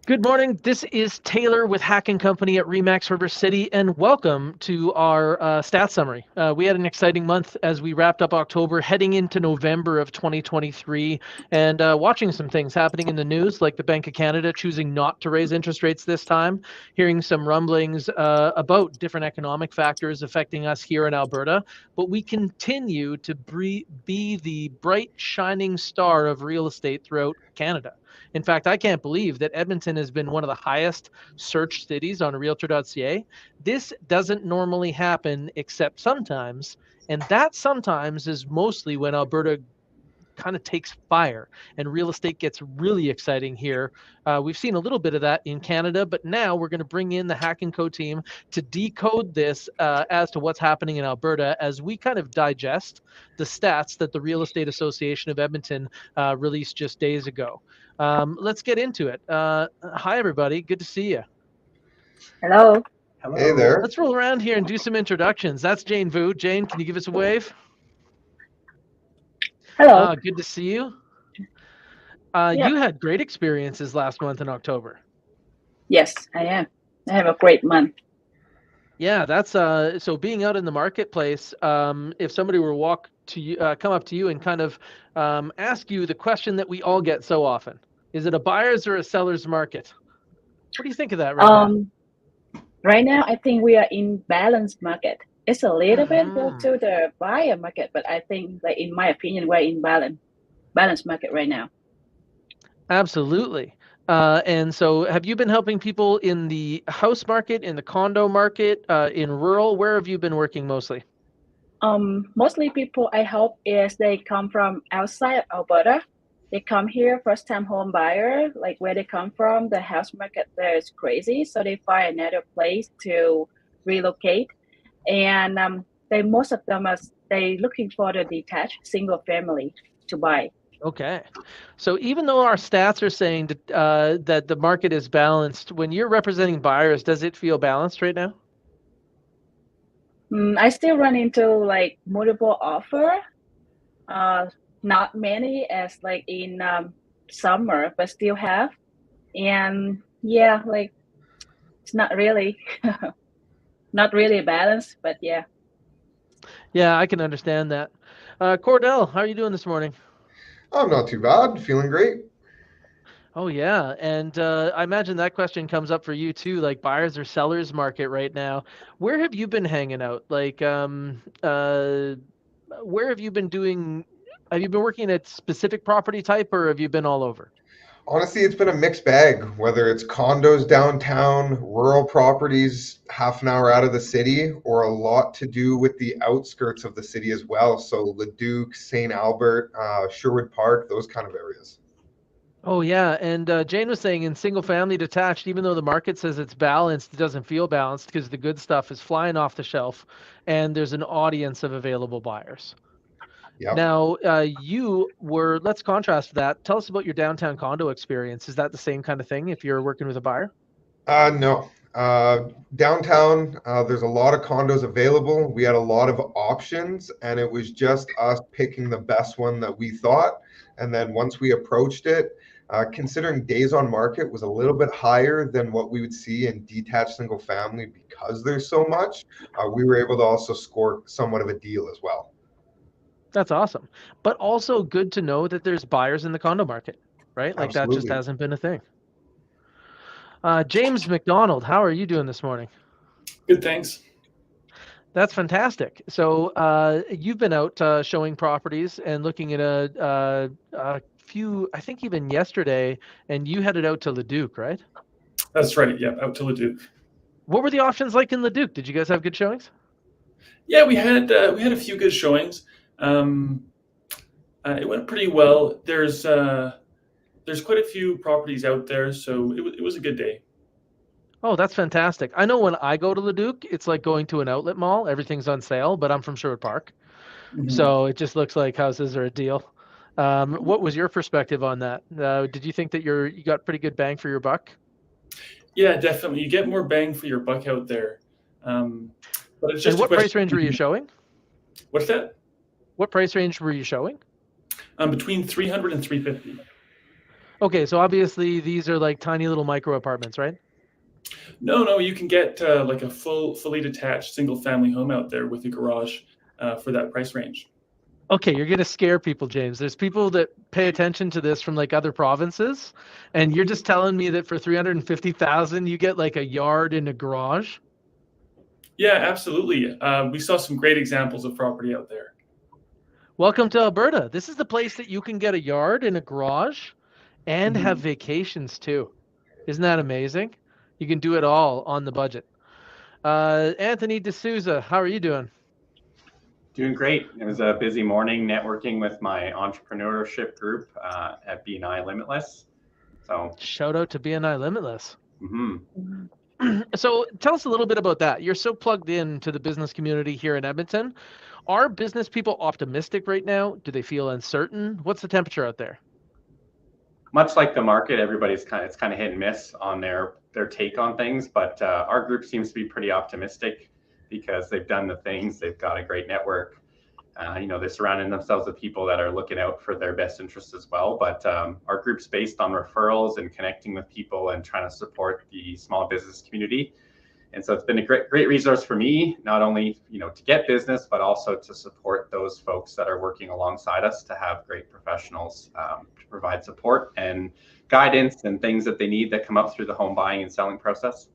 Good morning. This is Taylor with HACK&Co at RE/MAX River City, and welcome to our stats summary. We had an exciting month as we wrapped up October, heading into November of 2023, and watching some things happening in the news, like the Bank of Canada choosing not to raise interest rates this time, hearing some rumblings about different economic factors affecting us here in Alberta, but we continue to be the bright, shining star of real estate throughout Canada. In fact, I can't believe that Edmonton has been one of the highest searched cities on realtor.ca. This doesn't normally happen except sometimes, and that sometimes is mostly when Alberta kind of takes fire and real estate gets really exciting here. We've seen a little bit of that in Canada, but now we're going to bring in the HACK&Co team to decode this as to what's happening in Alberta as we kind of digest the stats that the Real Estate Association of Edmonton released just days ago. Let's get into it. Hi, everybody. Good to see you. Hello. Hey there. Let's roll around here and do some introductions. That's Jane Vu. Jane, can you give us a wave? Hello. Good to see you. Yeah. You had great experiences last month in October. Yes, I am. I have a great month. Yeah, that's so being out in the marketplace. If somebody were come up to you and kind of ask you the question that we all get so often, is it a buyer's or a seller's market? What do you think of that right now? Right now, I think we are in balanced market. It's a little bit go to the buyer market, but I think, like, in my opinion, we're in balanced market right now. Absolutely. And so have you been helping people in the house market, in the condo market, in rural? Where have you been working mostly? Mostly people I help is they come from outside of Alberta. They come here, first-time home buyer, like where they come from, the house market there is crazy. So they find another place to relocate. And most of them they looking for the detached single family to buy. Okay. So even though our stats are saying that the market is balanced, when you're representing buyers, does it feel balanced right now? I still run into like multiple offer, not many as like in summer, but still have. And yeah, like it's not really balanced, but yeah. Yeah, I can understand that. Cordell, how are you doing this morning? I'm not too bad. Feeling great. Oh yeah, and I imagine that question comes up for you too, like buyers or sellers market right now. Where have you been hanging out? Like, where have you been doing? Have you been working at specific property type, or have you been all over? Honestly, it's been a mixed bag, whether it's condos downtown, rural properties half an hour out of the city, or a lot to do with the outskirts of the city as well. So Leduc, St. Albert, Sherwood Park, those kind of areas. Oh yeah, and Jane was saying in single family detached, even though the market says it's balanced, it doesn't feel balanced because the good stuff is flying off the shelf and there's an audience of available buyers. Yep. Now, let's contrast that. Tell us about your downtown condo experience. Is that the same kind of thing if you're working with a buyer? No. Downtown, there's a lot of condos available. We had a lot of options, and it was just us picking the best one that we thought. And then once we approached it, considering days on market was a little bit higher than what we would see in detached single family because there's so much, we were able to also score somewhat of a deal as well. That's awesome. But also good to know that there's buyers in the condo market, right? Like Absolutely. that just hasn't been a thing. James McDonald, how are you doing this morning? Good, thanks. That's fantastic. So you've been out showing properties and looking at a few, I think even yesterday, and you headed out to Leduc, right? That's right. Yeah, out to Leduc. What were the options like in Leduc? Did you guys have good showings? Yeah, we had a few good showings. It went pretty well. There's quite a few properties out there, so it was a good day. Oh, that's fantastic. I know when I go to Leduc, it's like going to an outlet mall. Everything's on sale, but I'm from Sherwood Park. Mm-hmm. So it just looks like houses are a deal. What was your perspective on that? Did you think that you got pretty good bang for your buck? Yeah, definitely. You get more bang for your buck out there. But it's just and what price range were you showing? What's that? What price range were you showing? Between 300 and 350. Okay, so obviously these are like tiny little micro apartments, right? No, you can get like a fully detached single family home out there with a garage for that price range. Okay, you're gonna scare people, James. There's people that pay attention to this from like other provinces, and you're just telling me that for 350,000 you get like a yard and a garage? Yeah, absolutely. We saw some great examples of property out there. Welcome to Alberta. This is the place that you can get a yard and a garage and have vacations too. Isn't that amazing? You can do it all on the budget. Anthony D'Souza, how are you doing? Doing great. It was a busy morning networking with my entrepreneurship group at BNI Limitless. So Shout out to BNI Limitless. mhm. So tell us a little bit about that. You're so plugged in to the business community here in Edmonton. Are business people optimistic right now? Do they feel uncertain? What's the temperature out there? Much like the market, everybody's it's kind of hit and miss on their take on things, but our group seems to be pretty optimistic because they've done the things. They've got a great network. They're surrounding themselves with people that are looking out for their best interests as well. But our group's based on referrals and connecting with people and trying to support the small business community. And so it's been a great resource for me, not only to get business, but also to support those folks that are working alongside us to have great professionals to provide support and guidance and things that they need that come up through the home buying and selling process.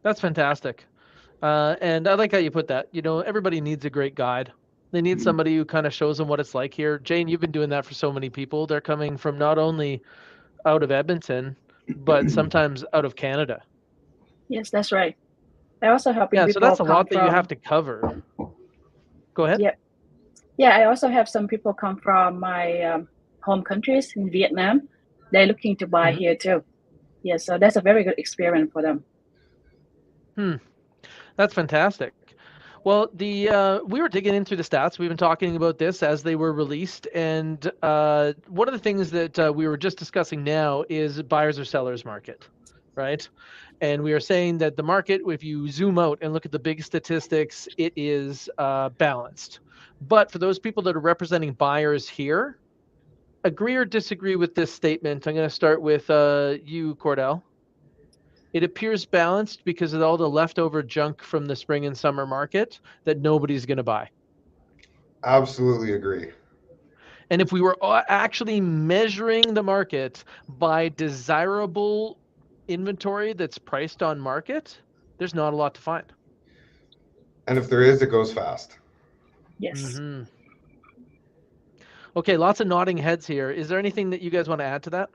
That's fantastic. And I like how you put that. Everybody needs a great guide. They need somebody who kind of shows them what it's like here. Jane, you've been doing that for so many people. They're coming from not only out of Edmonton, but sometimes out of Canada. Yes, that's right. I also help people. Yeah, so that's a lot that you have to cover. Go ahead. Yep. Yeah, I also have some people come from my home countries in Vietnam. They're looking to buy here too. Yeah, so that's a very good experience for them. That's fantastic. Well, we were digging into the stats. We've been talking about this as they were released, and one of the things that we were just discussing now is buyers or sellers market, right? And we are saying that the market, if you zoom out and look at the big statistics, it is balanced. But for those people that are representing buyers here, agree or disagree with this statement? I'm going to start with you, Cordell. It appears balanced because of all the leftover junk from the spring and summer market that nobody's going to buy. Absolutely agree. And if we were actually measuring the market by desirable inventory that's priced on market, there's not a lot to find. And if there is, it goes fast. Yes. Okay, lots of nodding heads here. Is there anything that you guys want to add to that?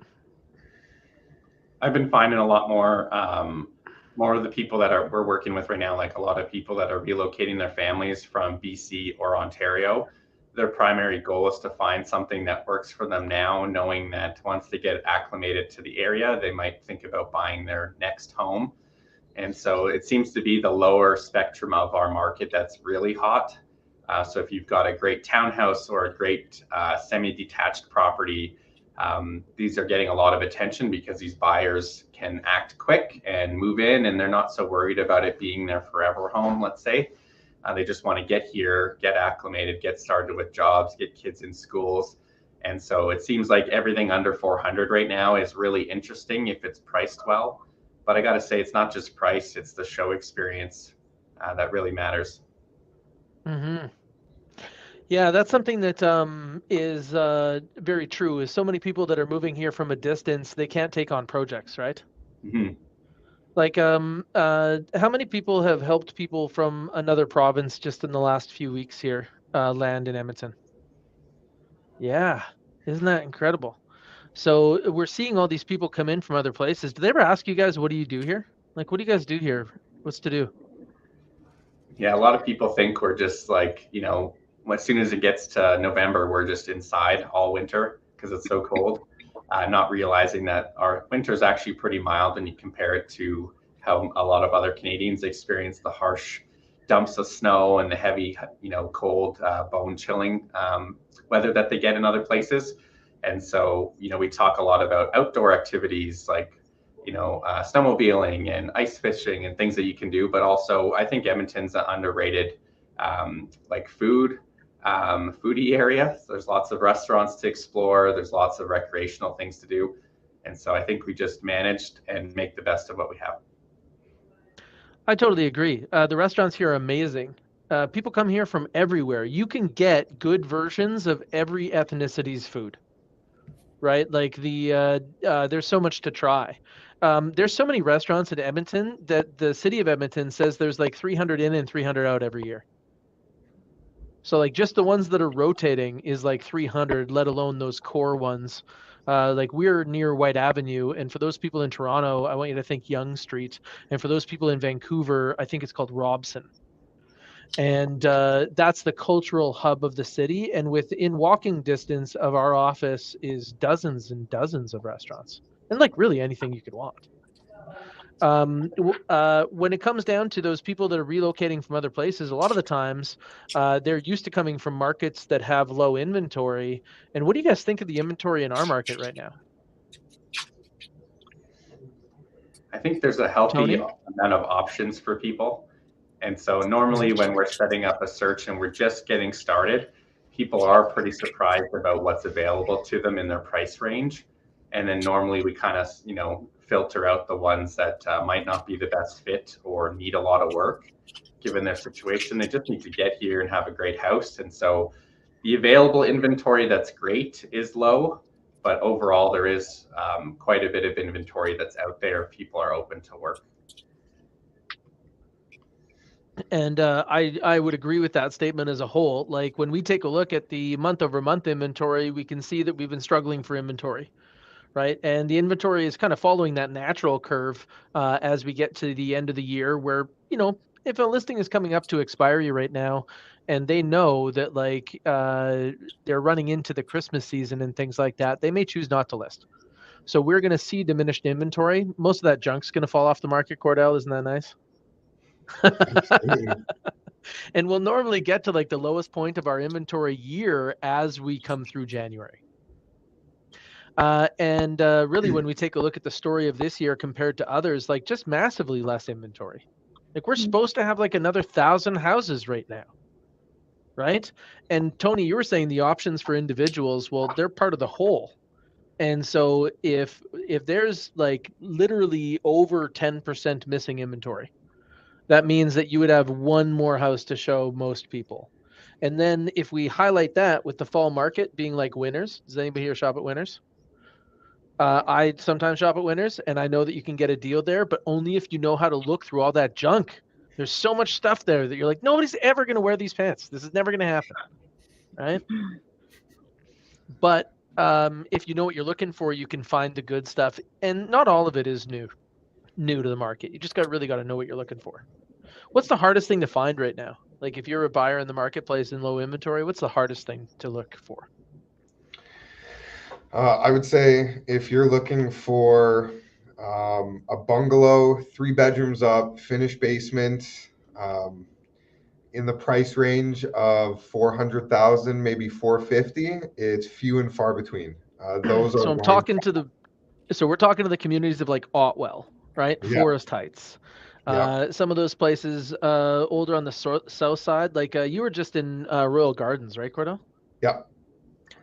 I've been finding a lot more of the people that we're working with right now, like a lot of people that are relocating their families from BC or Ontario. Their primary goal is to find something that works for them now, knowing that once they get acclimated to the area, they might think about buying their next home. And so it seems to be the lower spectrum of our market that's really hot. So if you've got a great townhouse or a great semi-detached property, these are getting a lot of attention because these buyers can act quick and move in, and they're not so worried about it being their forever home, let's say. They just want to get here, get acclimated, get started with jobs, get kids in schools. And so it seems like everything under 400 right now is really interesting if it's priced well. But I got to say, it's not just price, it's the show experience that really matters. Yeah, that's something that is very true. Is so many people that are moving here from a distance, they can't take on projects, right? Like, how many people have helped people from another province just in the last few weeks here land in Edmonton? Yeah, isn't that incredible? So we're seeing all these people come in from other places. Do they ever ask you guys, what do you do here? Like, what do you guys do here? What's to do? Yeah, a lot of people think we're just like, as soon as it gets to November, we're just inside all winter because it's so cold. Not realizing that our winter is actually pretty mild, and you compare it to how a lot of other Canadians experience the harsh dumps of snow and the heavy, cold, bone-chilling weather that they get in other places. And so, we talk a lot about outdoor activities like, snowmobiling and ice fishing and things that you can do. But also, I think Edmonton's underrated, like food. foodie area. So there's lots of restaurants to explore. There's lots of recreational things to do. And so I think we just managed and make the best of what we have. I totally agree. The restaurants here are amazing. People come here from everywhere. You can get good versions of every ethnicity's food, right? Like there's so much to try. There's so many restaurants in Edmonton that the city of Edmonton says there's like 300 in and 300 out every year. So like just the ones that are rotating is like 300, let alone those core ones. Like we're near White Avenue, and for those people in Toronto, I want you to think Yonge Street, and for those people in Vancouver, I think it's called Robson. And that's the cultural hub of the city. And within walking distance of our office is dozens and dozens of restaurants, and like really anything you could want. When it comes down to those people that are relocating from other places, a lot of the times they're used to coming from markets that have low inventory. And what do you guys think of the inventory in our market right now? I think there's a healthy Tony? amount of options for people. And so normally when we're setting up a search and we're just getting started, people are pretty surprised about what's available to them in their price range. And then normally we kind of, filter out the ones that might not be the best fit or need a lot of work given their situation. They just need to get here and have a great house. And so the available inventory that's great is low, but overall there is quite a bit of inventory that's out there if people are open to work. And I would agree with that statement as a whole. Like when we take a look at the month over month inventory, we can see that we've been struggling for inventory, right? And the inventory is kind of following that natural curve as we get to the end of the year where, if a listing is coming up to expiry right now and they know that like they're running into the Christmas season and things like that, they may choose not to list. So we're going to see diminished inventory. Most of that junk's going to fall off the market, Cordell. Isn't that nice? And we'll normally get to like the lowest point of our inventory year as we come through January. And really when we take a look at the story of this year compared to others, like just massively less inventory. Like we're supposed to have like another 1,000 houses right now, right? And Tony, you were saying the options for individuals, well, they're part of the whole. And so if there's like literally over 10% missing inventory, that means that you would have one more house to show most people. And then if we highlight that with the fall market being like Winners, does anybody here shop at Winners? I sometimes shop at Winners, and I know that you can get a deal there, but only if you know how to look through all that junk. There's so much stuff there that you're like, nobody's ever going to wear these pants. This is never going to happen, right? But if you know what you're looking for, you can find the good stuff, and not all of it is new to the market. You just really got to know what you're looking for. What's the hardest thing to find right now? Like if you're a buyer in the marketplace in low inventory, what's the hardest thing to look for? I would say if you're looking for a bungalow, 3 bedrooms up, finished basement, in the price range of 400,000, maybe 450, it's few and far between. Those are. So we're talking to the communities of like Otwell, right? Yeah. Forest Heights. Yeah. Some of those places older on the south side, like you were just in Royal Gardens, right, Cordell? Yeah.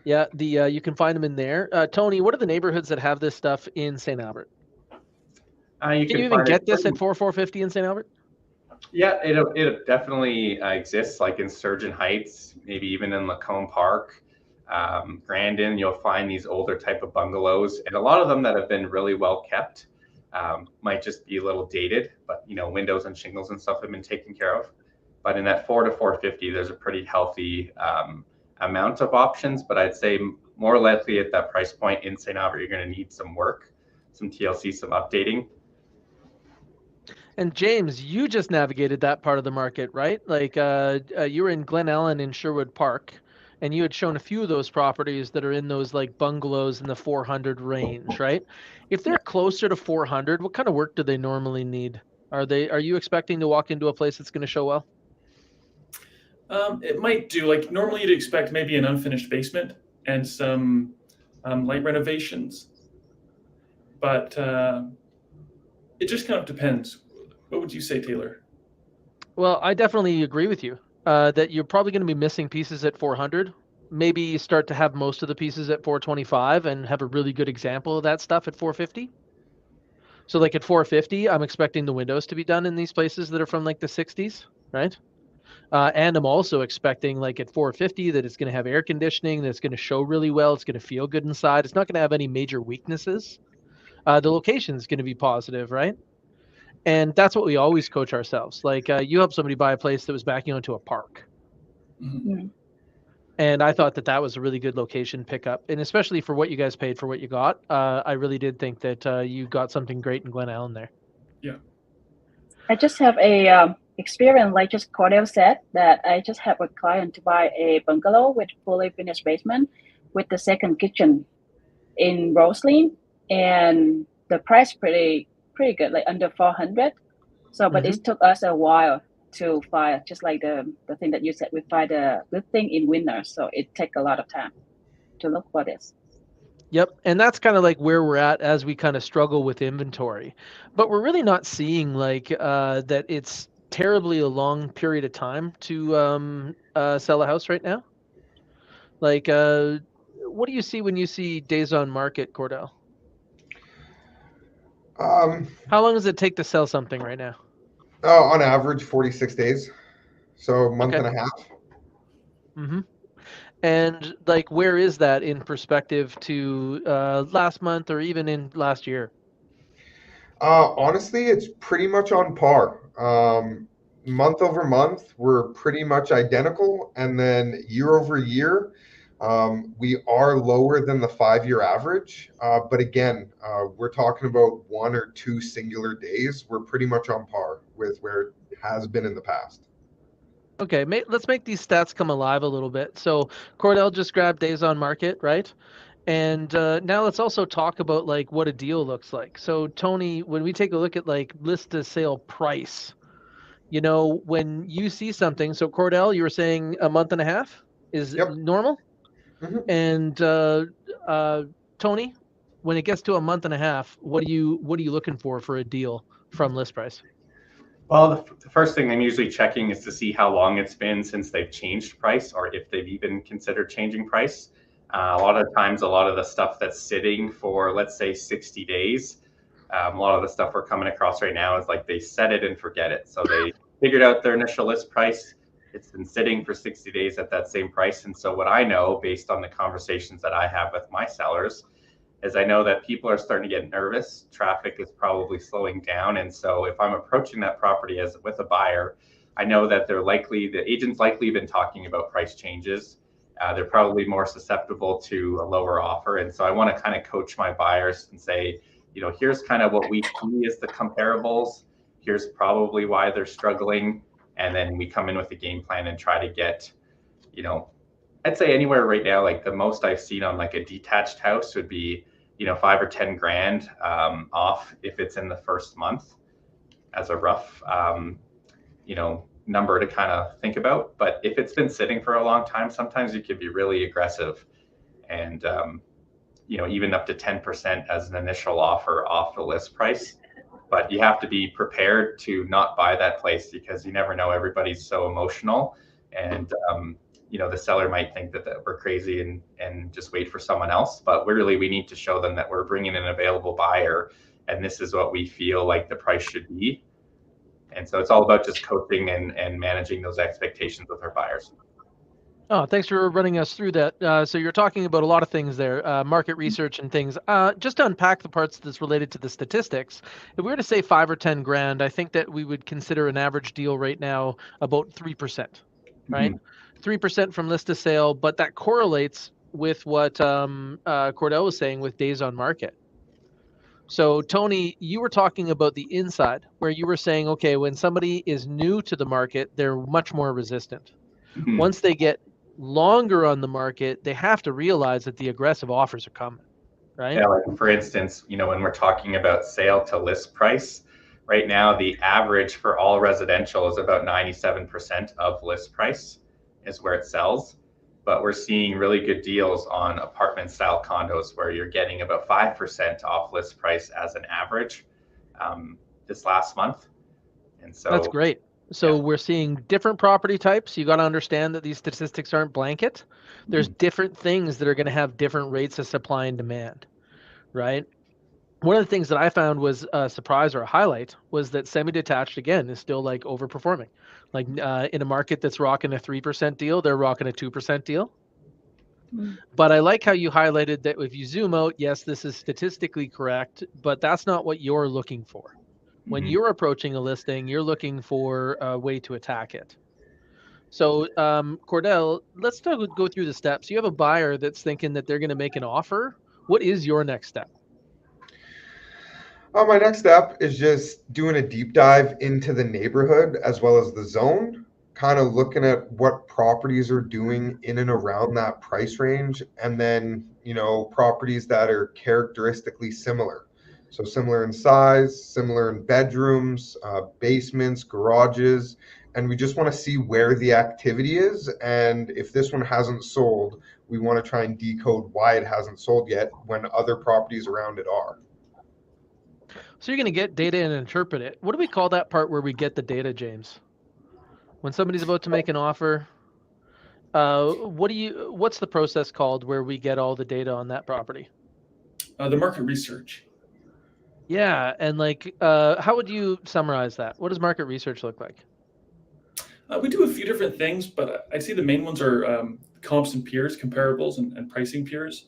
Yeah, you can find them in there. Tony, what are the neighborhoods that have this stuff in St. Albert? Can you even get this at 450 in St. Albert? Yeah, it definitely exists, like in Sturgeon Heights, maybe even in Lacombe Park, Grandin. You'll find these older type of bungalows, and a lot of them that have been really well kept. Might just be a little dated, but windows and shingles and stuff have been taken care of. But in that 4 to 450, there's a pretty healthy amount of options. But I'd say more likely at that price point in St. Albert, you're going to need some work, some TLC, some updating. And James, you just navigated that part of the market, right? Like you were in Glen Ellen in Sherwood Park, and you had shown a few of those properties that are in those like bungalows in the 400 range, right? If they're closer to 400, what kind of work do they normally need? Are you expecting to walk into a place that's going to show well? It might do. Like normally you'd expect maybe an unfinished basement and some light renovations, but it just kind of depends. What would you say, Taylor? Well, I definitely agree with you. that you're probably going to be missing pieces at 400. Maybe you start to have most of the pieces at 425 and have a really good example of that stuff at 450. So like at 450, I'm expecting the windows to be done in these places that are from like the 60s, right? And I'm also expecting like at 450 that it's going to have air conditioning, that it's going to show really well, it's going to feel good inside. It's not going to have any major weaknesses. The location is going to be positive, right? And that's what we always coach ourselves. Like you helped somebody buy a place that was backing onto a park. Mm. And I thought that that was a really good location pickup. And especially for what you guys paid for what you got, I really did think that you got something great in Glen Allen there. Yeah. I just have a experience, like just Cordell said, that I just have a client to buy a bungalow with fully finished basement with the second kitchen in Roslyn, and the price pretty good, like under 400. So, but it took us a while to find, just like the thing that you said, we find the good thing in winter. So it takes a lot of time to look for this. Yep. And that's kind of like where we're at as we kind of struggle with inventory. But we're really not seeing like that it's terribly a long period of time to sell a house right now. Like, what do you see when you see days on market, Cordell? How long does it take to sell something right now? On average, 46 days. So a month and a half. Mm-hmm. And like, where is that in perspective to last month or even in last year? Honestly, it's pretty much on par. Month over month, we're pretty much identical. And then year over year, we are lower than the 5-year average. But again, we're talking about 1 or 2 singular days. We're pretty much on par with where it has been in the past. Okay, let's make these stats come alive a little bit. So Cordell just grabbed days on market, right? And now let's also talk about like what a deal looks like. So Tony, when we take a look at like list to sale price, you know, when you see something, so Cordell, you were saying a month and a half is normal? And Tony, when it gets to a month and a half, what are you looking for a deal from list price? Well, the first thing I'm usually checking is to see how long it's been since they've changed price, or if they've even considered changing price. A lot of times, a lot of the stuff that's sitting for, let's say, 60 days, a lot of the stuff we're coming across right now is like they set it and forget it. So they figured out their initial list price. It's been sitting for 60 days at that same price. And so what I know, based on the conversations that I have with my sellers, is I know that people are starting to get nervous. Traffic is probably slowing down. And so if I'm approaching that property as with a buyer, I know that the agent's likely been talking about price changes. They're probably more susceptible to a lower offer. And so I want to kind of coach my buyers and say, you know, here's kind of what we see as the comparables. Here's probably why they're struggling. And then we come in with a game plan and try to get, you know, I'd say anywhere right now, like the most I've seen on like a detached house would be, you know, 5 or 10 grand off if it's in the first month, as a rough, you know, number to kind of think about. But if it's been sitting for a long time, sometimes you could be really aggressive and, you know, even up to 10% as an initial offer off the list price. But you have to be prepared to not buy that place, because you never know. Everybody's so emotional, and you know, the seller might think that we're crazy and just wait for someone else. But really, we need to show them that we're bringing an available buyer, and this is what we feel like the price should be. And so it's all about just coaching and managing those expectations with our buyers. Oh, thanks for running us through that. So you're talking about a lot of things there, market research and things. Just to unpack the parts that's related to the statistics, if we were to say 5 or 10 grand, I think that we would consider an average deal right now about 3%, right? 3% from list to sale, but that correlates with what Cordell was saying with days on market. So Tony, you were talking about the inside, where you were saying, okay, when somebody is new to the market, they're much more resistant. Once they get longer on the market, they have to realize that the aggressive offers are coming, right? Yeah, like for instance, you know, when we're talking about sale to list price, right now the average for all residential is about 97% of list price is where it sells. But we're seeing really good deals on apartment style condos where you're getting about 5% off list price as an average this last month. And so that's great. So we're seeing different property types. You got to understand that these statistics aren't blanket. There's different things that are going to have different rates of supply and demand, right? One of the things that I found was a surprise or a highlight was that semi-detached, again, is still like overperforming. Like in a market that's rocking a 3% deal, they're rocking a 2% deal. But I like how you highlighted that if you zoom out, yes, this is statistically correct, but that's not what you're looking for. When you're approaching a listing, you're looking for a way to attack it. So, Cordell, let's go through the steps. You have a buyer that's thinking that they're going to make an offer. What is your next step? My next step is just doing a deep dive into the neighborhood as well as the zone, kind of looking at what properties are doing in and around that price range, and then, properties that are characteristically similar. So similar in size, similar in bedrooms, basements, garages, and we just want to see where the activity is. And if this one hasn't sold, we want to try and decode why it hasn't sold yet when other properties around it are. So you're going to get data and interpret it. What do we call that part where we get the data, James? When somebody's about to make an offer, what's the process called where we get all the data on that property? The market research. Yeah, and how would you summarize that? What does market research look like? We do a few different things, but I'd say the main ones are comps and peers, comparables, and pricing peers.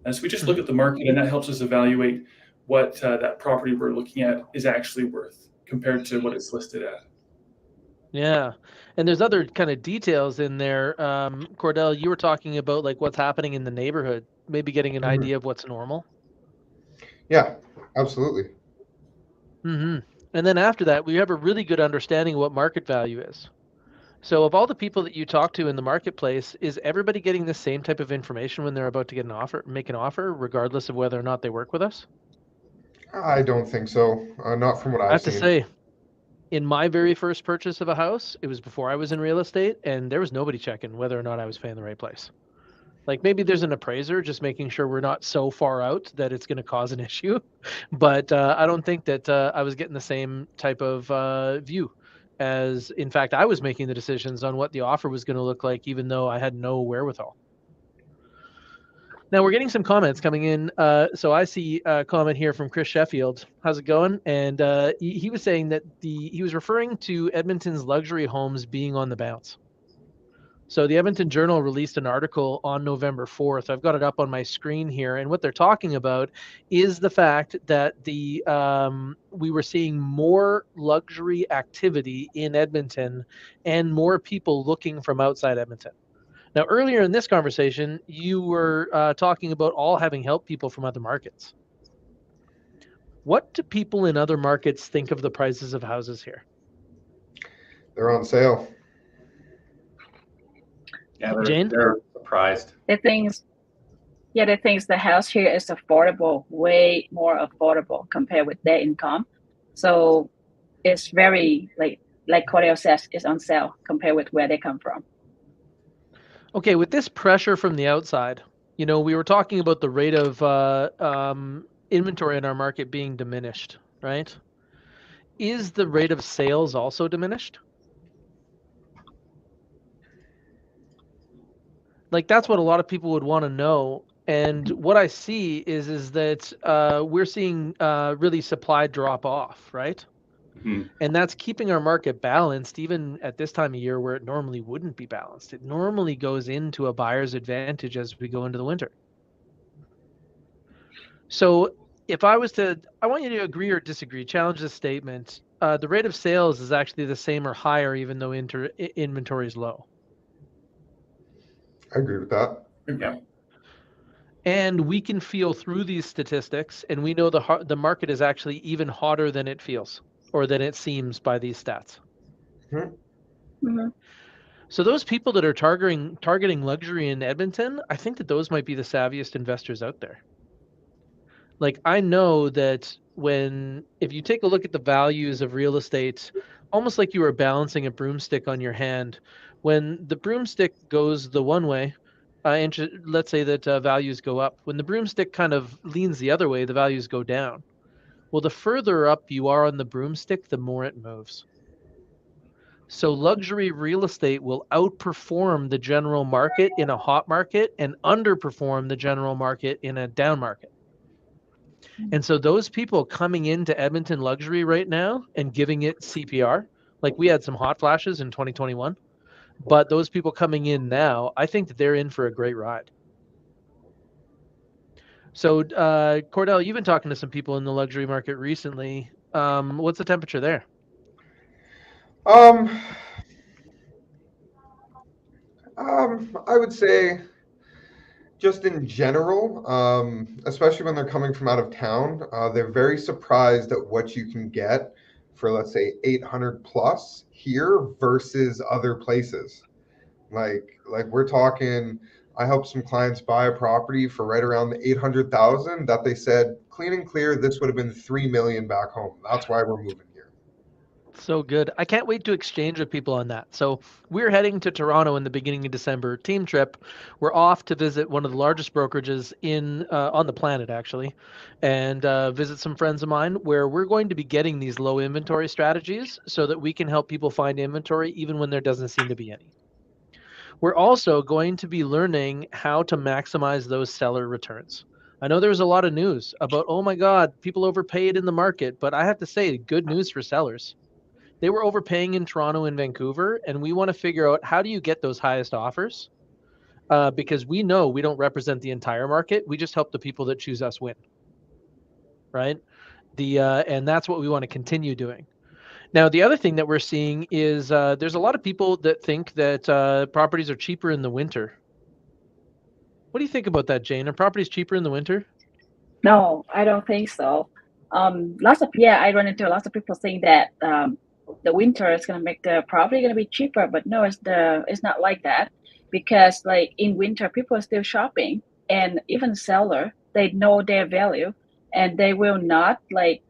And so we just look at the market, and that helps us evaluate what that property we're looking at is actually worth compared to what it's listed at. Yeah, and there's other kind of details in there. Cordell, you were talking about what's happening in the neighborhood, maybe getting an idea of what's normal. Yeah, absolutely. And then after that, we have a really good understanding of what market value is. So of all the people that you talk to in the marketplace, is everybody getting the same type of information when they're about to make an offer, regardless of whether or not they work with us? I don't think so. Not from what I've seen. I have to say, in my very first purchase of a house, it was before I was in real estate, and there was nobody checking whether or not I was paying the right place. Maybe there's an appraiser just making sure we're not so far out that it's going to cause an issue. But I don't think that I was getting the same type of view as, in fact, I was making the decisions on what the offer was going to look like, even though I had no wherewithal. Now we're getting some comments coming in. So I see a comment here from Chris Sheffield. How's it going? And he was saying that he was referring to Edmonton's luxury homes being on the bounce. So the Edmonton Journal released an article on November 4th. I've got it up on my screen here. And what they're talking about is the fact that we were seeing more luxury activity in Edmonton and more people looking from outside Edmonton. Now, earlier in this conversation, you were talking about all having helped people from other markets. What do people in other markets think of the prices of houses here? They're on sale. Yeah, Jane? They're surprised. The things the house here is affordable, way more affordable compared with their income. So it's very, like Cordell says, it's on sale compared with where they come from. Okay, with this pressure from the outside, we were talking about the rate of inventory in our market being diminished, right? Is the rate of sales also diminished? That's what a lot of people would want to know. And what I see is that we're seeing really supply drop off, right? And that's keeping our market balanced even at this time of year where it normally wouldn't be balanced. It normally goes into a buyer's advantage as we go into the winter. So if I want you to agree or disagree, challenge this statement. The rate of sales is actually the same or higher even though inventory is low. I agree with that. Yeah. And we can feel through these statistics, and we know the market is actually even hotter than it feels or than it seems by these stats. So those people that are targeting luxury in Edmonton, I think that those might be the savviest investors out there. I know that if you take a look at the values of real estate, almost like you were balancing a broomstick on your hand, when the broomstick goes the one way, let's say that values go up. When the broomstick kind of leans the other way, the values go down. Well, the further up you are on the broomstick, the more it moves. So luxury real estate will outperform the general market in a hot market and underperform the general market in a down market. And so those people coming into Edmonton luxury right now and giving it CPR, like we had some hot flashes in 2021, but those people coming in now, I think that they're in for a great ride. So Cordell, you've been talking to some people in the luxury market recently. What's the temperature there? I would say just in general, especially when they're coming from out of town, they're very surprised at what you can get for, let's say, 800 plus here versus other places. Like we're talking, I helped some clients buy a property for right around the 800,000 that they said, clean and clear, this would have been 3 million back home. That's why we're moving here. So good. I can't wait to exchange with people on that. So we're heading to Toronto in the beginning of December, team trip. We're off to visit one of the largest brokerages on the planet, actually, and visit some friends of mine where we're going to be getting these low inventory strategies so that we can help people find inventory even when there doesn't seem to be any. We're also going to be learning how to maximize those seller returns. I know there was a lot of news about, oh my God, people overpaid in the market, but I have to say, good news for sellers. They were overpaying in Toronto and Vancouver, and we want to figure out how do you get those highest offers? Because we know we don't represent the entire market. We just help the people that choose us win, right? And that's what we want to continue doing. Now, the other thing that we're seeing is there's a lot of people that think that properties are cheaper in the winter. What do you think about that, Jane? Are properties cheaper in the winter? No, I don't think so. I run into lots of people saying that the winter is going to make the property going to be cheaper, but no, it's not like that, because like in winter people are still shopping, and even seller, they know their value, and they will not like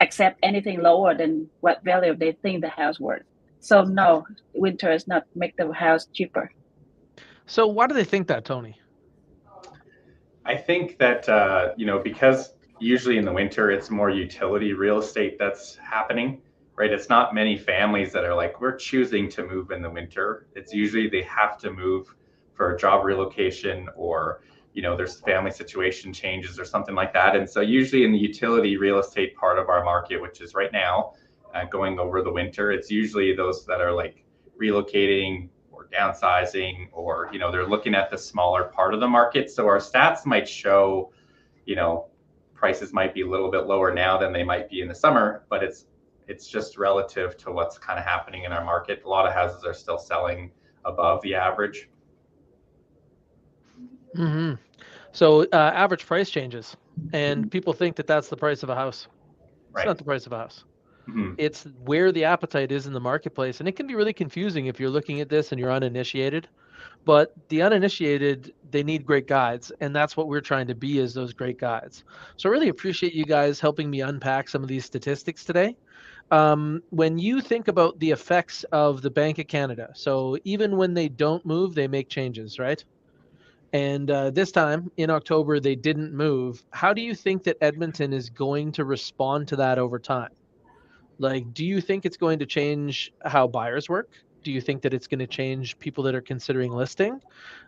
accept anything lower than what value they think the house worth. So no, winter is not make the house cheaper. So why do they think that, Tony? I think that because usually in the winter it's more utility real estate that's happening, right? It's not many families that are like, we're choosing to move in the winter. It's usually they have to move for a job relocation, or there's family situation changes or something like that. And so usually in the utility real estate part of our market, which is right now going over the winter, it's usually those that are like relocating or downsizing, or they're looking at the smaller part of the market. So our stats might show prices might be a little bit lower now than they might be in the summer, but it's just relative to what's kind of happening in our market. A lot of houses are still selling above the average. Mm-hmm. So average price changes, and people think that that's the price of a house. It's Right. not the price of a house. Mm-hmm. It's where the appetite is in the marketplace, and it can be really confusing if you're looking at this and you're uninitiated. But the uninitiated, they need great guides, and that's what we're trying to be, is those great guides. So I really appreciate you guys helping me unpack some of these statistics today. When you think about the effects of the Bank of Canada, so even when they don't move, they make changes, right? And this time in October, they didn't move. How do you think that Edmonton is going to respond to that over time? Like, do you think it's going to change how buyers work? Do you think that it's going to change people that are considering listing?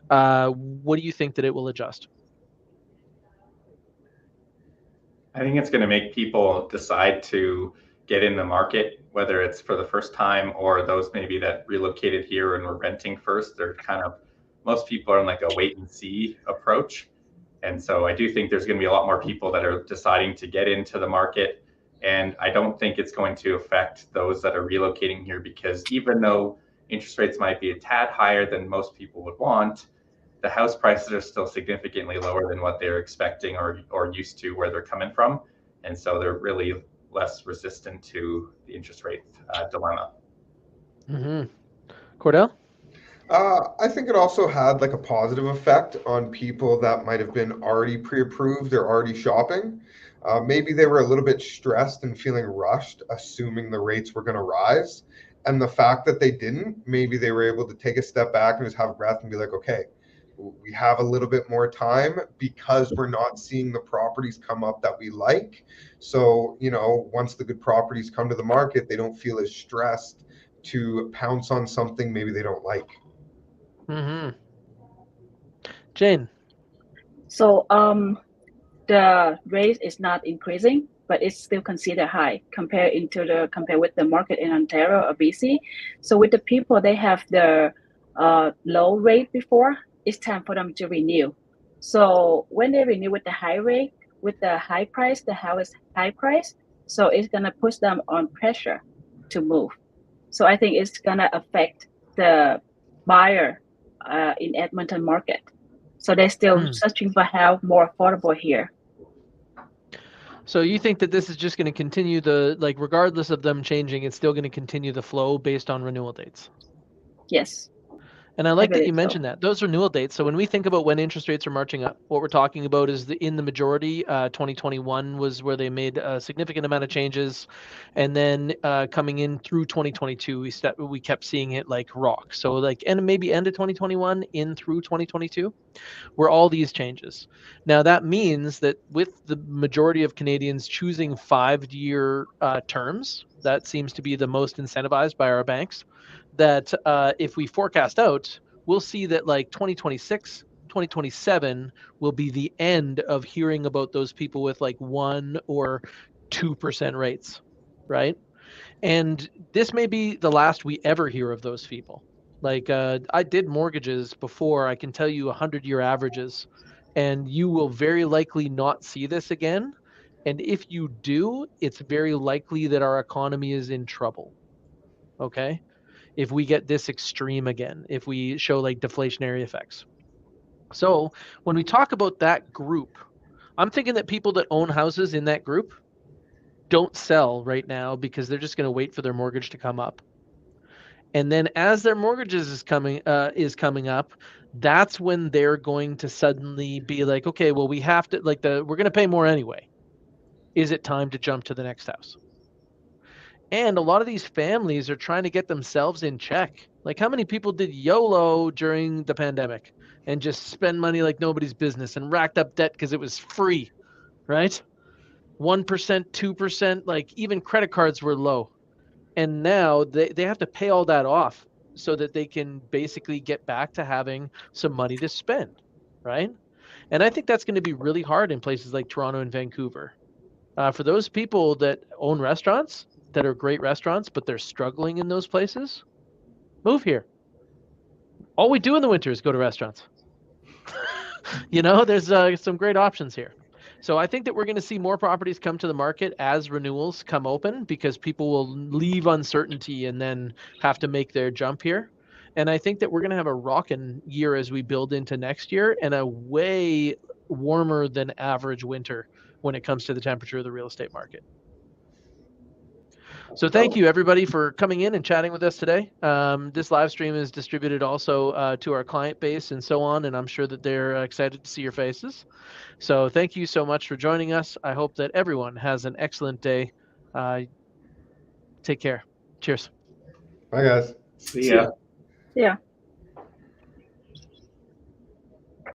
What do you think that it will adjust? I think it's going to make people decide to get in the market, whether it's for the first time or those maybe that relocated here and were renting first. They're most people are in like a wait and see approach. And so I do think there's going to be a lot more people that are deciding to get into the market. And I don't think it's going to affect those that are relocating here, because even though interest rates might be a tad higher than most people would want, the house prices are still significantly lower than what they're expecting or used to where they're coming from. And so they're really less resistant to the interest rate dilemma. Mm-hmm. Cordell? I think it also had like a positive effect on people that might have been already pre-approved or already shopping. Maybe they were a little bit stressed and feeling rushed, assuming the rates were going to rise. And the fact that they didn't, maybe they were able to take a step back and just have a breath and be like, okay, we have a little bit more time because we're not seeing the properties come up that we like. So, once the good properties come to the market, they don't feel as stressed to pounce on something maybe they don't like. Jane. So the rate is not increasing, but it's still considered high compared with the market in Ontario or BC. So with the people, they have the low rate before, it's time for them to renew. So when they renew with the high rate, with the high price, the house is high price, so it's gonna push them on pressure to move. So I think it's gonna affect the buyer in Edmonton market. So they're still searching for house more affordable here. So you think that this is just going to continue regardless of them changing, it's still going to continue the flow based on renewal dates? Yes. And I like that you mentioned that. Those renewal dates. So when we think about when interest rates are marching up, what we're talking about is in the majority, 2021 was where they made a significant amount of changes. And then coming in through 2022, we kept seeing it like rock. So maybe end of 2021 in through 2022 were all these changes. Now that means that with the majority of Canadians choosing 5-year terms, that seems to be the most incentivized by our banks, that if we forecast out, we'll see that 2026, 2027 will be the end of hearing about those people with 1 or 2% rates, right? And this may be the last we ever hear of those people. I did mortgages before. I can tell you 100-year averages, and you will very likely not see this again. And if you do, it's very likely that our economy is in trouble. Okay? If we get this extreme again, if we show deflationary effects. So when we talk about that group, I'm thinking that people that own houses in that group don't sell right now because they're just going to wait for their mortgage to come up. And then as their mortgages is coming up, that's when they're going to suddenly be like, okay, well, we have to we're going to pay more anyway. Is it time to jump to the next house? And a lot of these families are trying to get themselves in check. How many people did YOLO during the pandemic and just spend money like nobody's business and racked up debt because it was free, right? 1%, 2%, even credit cards were low. And now they have to pay all that off so that they can basically get back to having some money to spend, right? And I think that's going to be really hard in places like Toronto and Vancouver. For those people that own restaurants, that are great restaurants, but they're struggling in those places, move here. All we do in the winter is go to restaurants. There's some great options here. So I think that we're going to see more properties come to the market as renewals come open because people will leave uncertainty and then have to make their jump here. And I think that we're going to have a rockin' year as we build into next year and a way warmer than average winter when it comes to the temperature of the real estate market. So thank you, everybody, for coming in and chatting with us today. This live stream is distributed also to our client base and so on, and I'm sure that they're excited to see your faces. So thank you so much for joining us. I hope that everyone has an excellent day. Take care. Cheers. Bye, guys. See ya. Yeah.